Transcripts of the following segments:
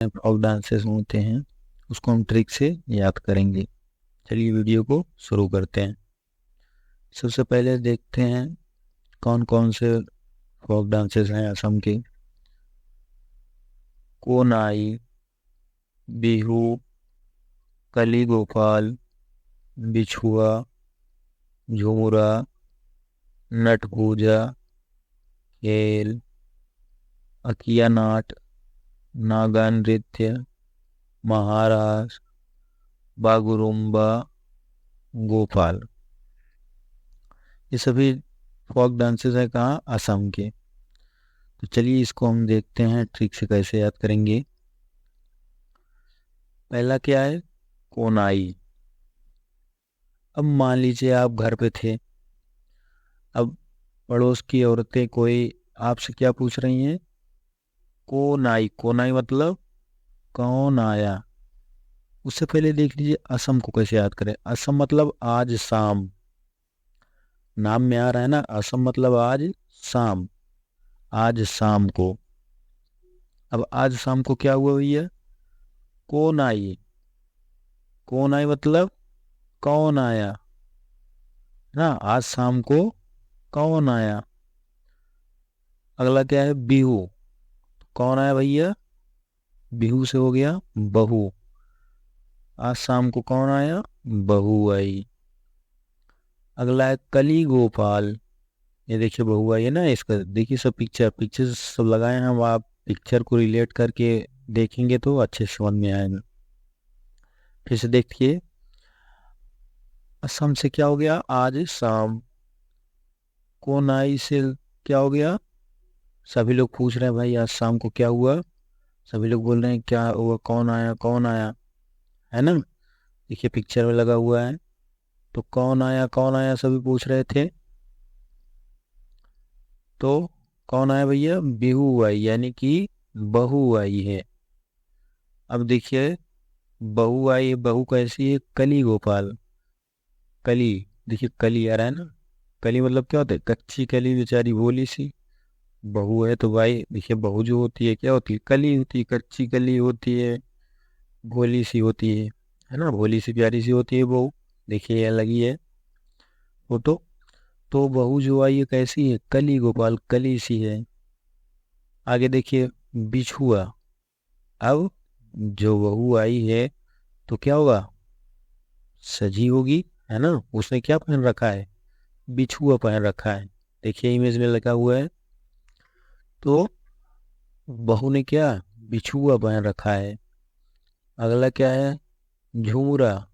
Folk dances होते हैं उसको हम ट्रिक से याद करेंगे। चलिए वीडियो को शुरू करते हैं। सबसे पहले देखते हैं कौन कौन से फोक डांसेस हैं असम के। कोनाई, बिहू, कली गोपाल, बिछुआ, झुमुरा, नट पूजा, खेल, अकिया नाट, नागा नृत्य, महारास, बागुरुम्बा, गोपाल। ये सभी फोक डांसेस है कहाँ? असम के। तो चलिए इसको हम देखते हैं ट्रिक से कैसे याद करेंगे। पहला क्या है? कोनाई। अब मान लीजिए आप घर पे थे, अब पड़ोस की औरतें कोई आपसे क्या पूछ रही हैं? कोनाई। कोनाई मतलब कौन आया। उससे पहले देख लीजिए असम को कैसे याद करें। असम मतलब आज शाम, नाम में आ रहा है ना, असम मतलब आज शाम, आज शाम को। अब आज शाम को क्या हुआ भैया? कौन आई। कौन आई मतलब कौन आया ना, आज शाम को कौन आया। अगला क्या है? बिहू। कौन आया भैया? बिहू से हो गया बहू। आज शाम को कौन आया? बहू आई। अगला है कली गोपाल। ये देखिए बहू आई है ना, इसका देखिए सब पिक्चर पिक्चर सब लगाए हैं हम। आप पिक्चर को रिलेट करके देखेंगे तो अच्छे से समझ में आएगा। फिर से देखिए, असम से क्या हो गया? आज शाम। कोनाई से क्या हो गया? सभी लोग पूछ रहे हैं भाई आज शाम को क्या हुआ। सभी लोग बोल रहे हैं क्या हुआ, कौन आया कौन आया, है ना। देखिए पिक्चर में लगा हुआ है। तो कौन आया सभी पूछ रहे थे। तो कौन आया भैया? बिहू आई, यानी कि बहू आई है। अब देखिए बहू आई, बहू कैसी है? कली गोपाल। कली, देखिए कली आ रहा है ना। कली मतलब क्या होता है? कच्ची कली, बेचारी भोली सी। बहू है तो भाई देखिए बहू जो होती है क्या होती है? कली होती है, कच्ची कली होती है, भोली सी होती है ना, भोली सी प्यारी सी होती है बहू। देखिए ये लगी है फोटो। तो बहू जो आई है कैसी है? कली गोपाल, कली सी है। आगे देखिए बिछुआ। अब जो बहू आई है तो क्या होगा? सजी होगी, है ना। उसने क्या पहन रखा है? बिछुआ पहन रखा है। देखिए इमेज में लगा हुआ है। तो बहू ने क्या? बिछुआ पहन रखा है। अगला क्या है? झूमरा।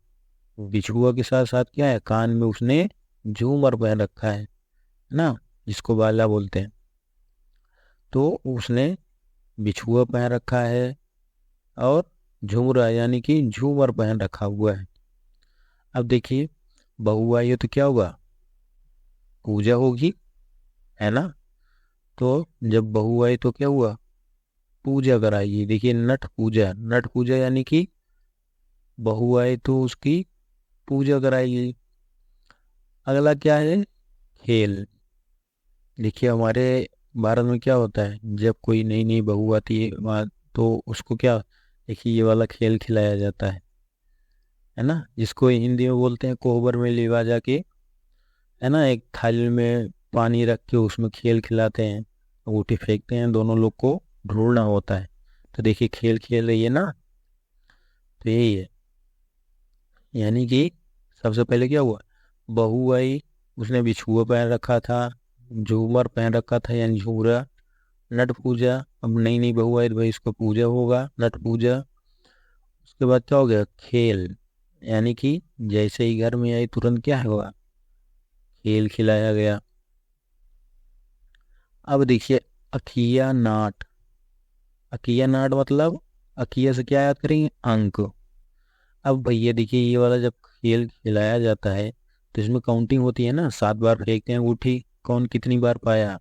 बिछुआ के साथ साथ क्या है? कान में उसने झूमर पहन रखा है ना, जिसको बाला बोलते हैं। तो उसने बिछुआ पहन रखा है और झुमरा यानी कि झूमर पहन रखा हुआ है। अब देखिए बहू आई है तो क्या होगा? पूजा होगी, है ना। तो जब बहू आई तो क्या हुआ? पूजा कराई। देखिए नट पूजा, नट पूजा यानी कि बहू आई तो उसकी पूजा कराई। अगला क्या है? खेल। देखिए हमारे भारत में क्या होता है, जब कोई नई नई बहू आती है वहाँ, तो उसको क्या, देखिए ये वाला खेल खिलाया जाता है ना, जिसको हिंदी में बोलते हैं कोहबर में लिवा जाके, है ना। एक थाली में पानी रख के उसमें खेल खिलाते हैं, अंगूठी फेंकते हैं, दोनों लोग को ढूंढना होता है। तो देखिए खेल खेल रही है ना। तो यही है, यानी कि सबसे पहले क्या हुआ? बहू आई, उसने बिछुआ पहन रखा था, झूमर पहन रखा था यानी झूमरा। नट पूजा, अब नई नई बहू आई तो भाई इसको पूजा होगा, नट पूजा। उसके बाद क्या हो गया? खेल, यानी कि जैसे ही घर में आई तुरंत क्या हुआ? खेल खिलाया गया। अब देखिए अखिया नाट। अखिया नाट मतलब अखिया से क्या याद करेंगे? अंक। अब भैया देखिए ये वाला जब खेल खिलाया जाता है तो इसमें काउंटिंग होती है ना, 7 बार फेंकते हैं अंगूठी, कौन कितनी बार पाया।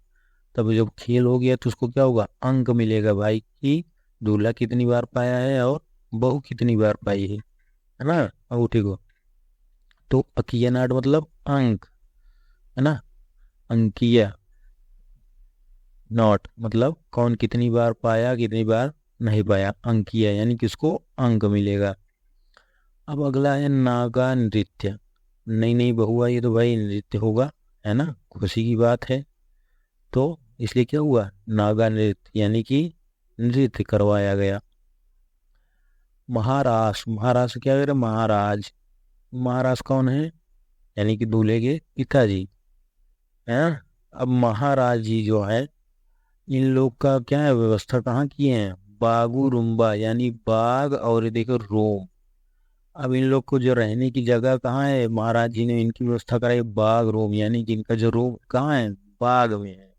तब जब खेल हो गया तो उसको क्या होगा? अंक मिलेगा भाई, कि दूल्हा कितनी बार पाया है और बहू कितनी बार पाई है ना, अंगूठी को। तो अकिया नाट मतलब अंक, है ना। अंकिया नॉट मतलब कौन कितनी बार पाया, कितनी बार नहीं पाया, अंक किया, यानी कि उसको अंक मिलेगा। अब अगला है नागा नृत्य। नई नई बहू आई है तो भाई नृत्य होगा, है ना, खुशी की बात है। तो इसलिए क्या हुआ, नागा नृत्य, यानी कि नृत्य करवाया गया। महाराज, महाराज क्या कह रहे, महाराज। महाराज कौन है, यानी कि दूल्हे के पिताजी, है ना। अब महाराज जी जो है, इन लोग का क्या है, व्यवस्था कहाँ किए हैं, बागू रुम्बा, यानी बाग और ये देखो रोम। अब इन लोग को जो रहने की जगह कहाँ है, महाराज जी ने इनकी व्यवस्था कराई बाग रोम, यानी कि इनका जो रूम कहाँ है, बाग में है,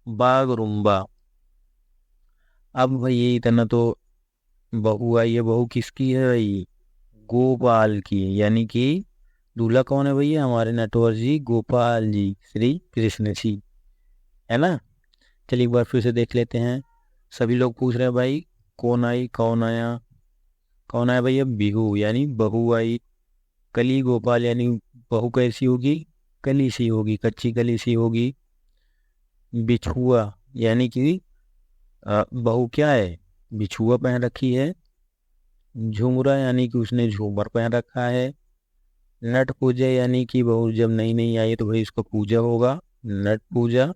बाग रुम्बा। अब भाई ये इतना तो बहू आई है, बहू किसकी है भाई, गोपाल की, यानी कि दूल्हा कौन है भैया, हमारे नटवर जी गोपाल जी श्री कृष्ण जी, है ना। चलिए एक बार फिर से देख लेते हैं। सभी लोग पूछ रहे हैं भाई कौन आई, कौन आया, कौन आया भैया, बिहू यानी बहू आई। कली गोपाल यानी बहू कैसी होगी, कली सी होगी, कच्ची कली सी होगी। बिछुआ यानी कि बहू क्या है, बिछुआ पहन रखी है। झुमरा यानी कि उसने झूमर पहन रखा है। नट पूजा यानी कि बहू जब नई नई आई तो भाई उसका पूजा होगा, नट पूजा।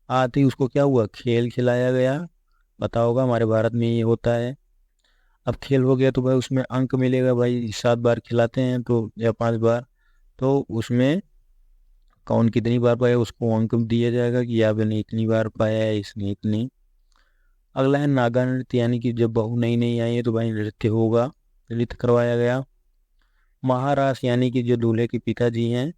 आते ही उसको क्या हुआ, खेल खिलाया गया, पता होगा हमारे भारत में ये होता है। अब खेल हो गया तो भाई उसमें अंक मिलेगा, भाई 7 बार खिलाते हैं तो या 5 बार, तो उसमें कौन कितनी बार पाया उसको अंक दिया जाएगा कि या ने इतनी बार पाया है, इसने इतनी। अगला है नागा नृत्य, यानी कि जब बहू नई नई आई है तो भाई नृत्य होगा, नृत्य करवाया गया। महाराज यानी कि जो दूल्हे के पिताजी हैं,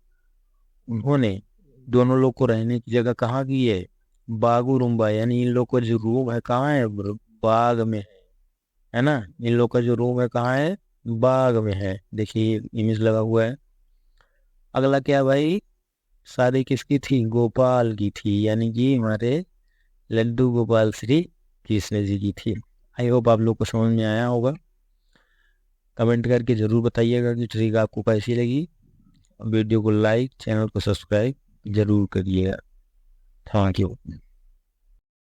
उन्होंने दोनों लोग को रहने की जगह कहाँ की है, बागू रुम्बा, यानी इन लोग का जो रूम है कहाँ है, बाग में है ना। इन लोग का जो रूम है कहाँ है, बाग में है, देखिए इमेज लगा हुआ है। अगला क्या भाई, शादी किसकी थी, गोपाल की थी, यानी कि हमारे लड्डू गोपाल श्री कृष्ण जी की थी। आई होप आप लोग को समझ में आया होगा। कमेंट करके जरूर बताइएगा कि ट्रिक आपको कैसी लगी। वीडियो को लाइक, चैनल को सब्सक्राइब जरूर करिएगा। Thank you.